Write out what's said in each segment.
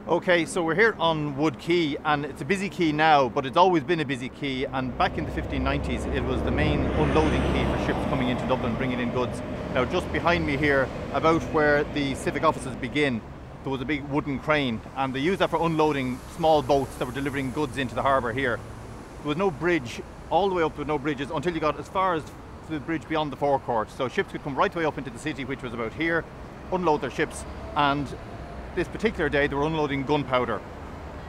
Okay, so we're here on Wood Quay, and it's a busy quay now, but it's always been a busy quay, and back in the 1590s it was the main unloading quay for ships coming into Dublin bringing in goods. Now just behind me here, about where the civic offices begin, there was a big wooden crane, and they used that for unloading small boats that were delivering goods into the harbour here. There was no bridge, all the way up there were no bridges until you got as far as the bridge beyond the forecourt. So ships could come right the way up into the city, which was about here, unload their ships, and this particular day they were unloading gunpowder.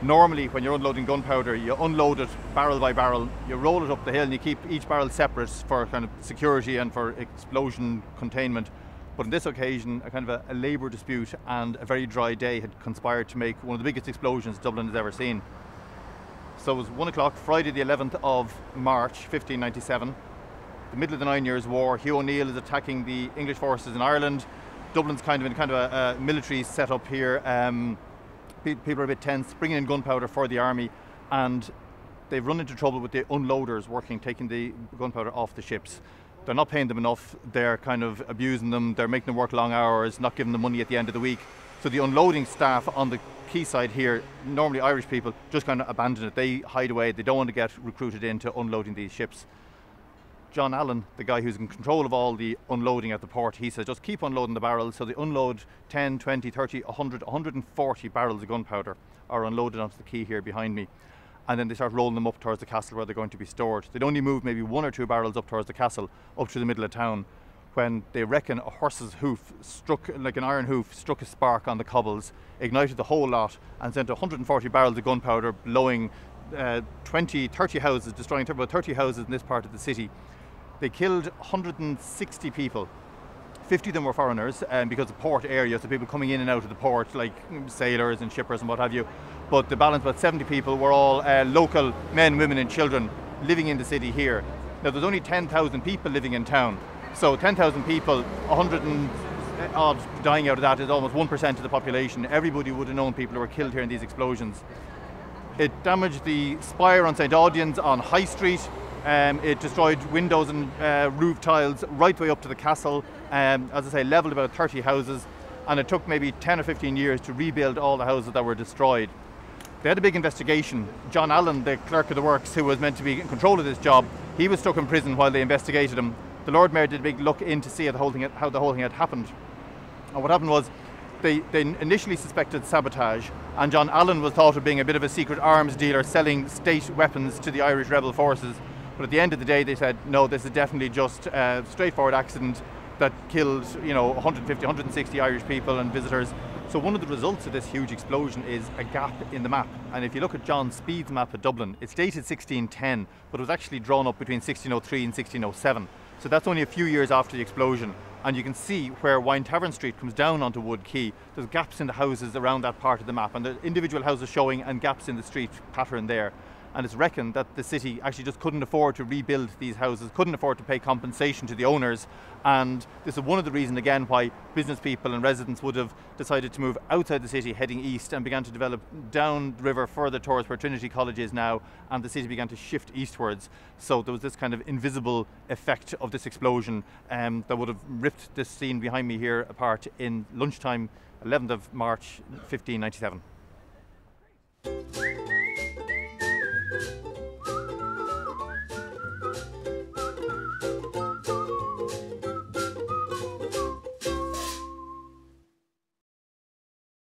Normally when you're unloading gunpowder, you unload it barrel by barrel, you roll it up the hill and you keep each barrel separate for kind of security and for explosion containment. But on this occasion, a kind of a labour dispute and a very dry day had conspired to make one of the biggest explosions Dublin has ever seen. So it was 1 o'clock, Friday the 11th of March 1597, the middle of the 9 Years' War. Hugh O'Neill is attacking the English forces in Ireland. Dublin's kind of a military setup here. People are a bit tense, bringing in gunpowder for the army, and they've run into trouble with the unloaders taking the gunpowder off the ships. They're not paying them enough, they're kind of abusing them, they're making them work long hours, not giving them money at the end of the week. So the unloading staff on the quayside here, normally Irish people, just kind of abandon it. They hide away, they don't want to get recruited into unloading these ships. John Allen, the guy who's in control of all the unloading at the port, he says just keep unloading the barrels. So they unload 10, 20, 30, 100, 140 barrels of gunpowder are unloaded onto the quay here behind me. And then they start rolling them up towards the castle where they're going to be stored. They'd only move maybe 1 or 2 barrels up towards the castle, up to the middle of town, when they reckon a horse's hoof struck, like an iron hoof, struck a spark on the cobbles, ignited the whole lot and sent 140 barrels of gunpowder blowing 20, 30 houses, destroying about 30 houses in this part of the city. They killed 160 people. 50 of them were foreigners because of port area, so people coming in and out of the port, like sailors and shippers and what have you. But the balance, about 70 people, were all local men, women and children living in the city here. Now there's only 10,000 people living in town, so 10,000 people, 100 and odd dying out of that is almost 1% of the population. Everybody would have known people who were killed here in these explosions. It damaged the spire on St. Audien's on High Street. It destroyed windows and roof tiles right the way up to the castle. As I say, levelled about 30 houses, and it took maybe 10 or 15 years to rebuild all the houses that were destroyed. They had a big investigation. John Allen, the clerk of the works, who was meant to be in control of this job, he was stuck in prison while they investigated him. The Lord Mayor did a big look in to see how the whole thing had happened. And what happened was, they initially suspected sabotage, and John Allen was thought of being a bit of a secret arms dealer selling state weapons to the Irish rebel forces. But at the end of the day, they said, no, this is definitely just a straightforward accident that killed, 150, 160 Irish people and visitors. So one of the results of this huge explosion is a gap in the map. And if you look at John Speed's map of Dublin, it's dated 1610, but it was actually drawn up between 1603 and 1607. So that's only a few years after the explosion. And you can see where Wine Tavern Street comes down onto Wood Quay, there's gaps in the houses around that part of the map, and the individual houses showing and gaps in the street pattern there. And it's reckoned that the city actually just couldn't afford to rebuild these houses, couldn't afford to pay compensation to the owners. And this is one of the reasons, again, why business people and residents would have decided to move outside the city, heading east, and began to develop down the river further towards where Trinity College is now, and the city began to shift eastwards. So there was this kind of invisible effect of this explosion that would have ripped this scene behind me here apart in lunchtime, 11th of March 1597.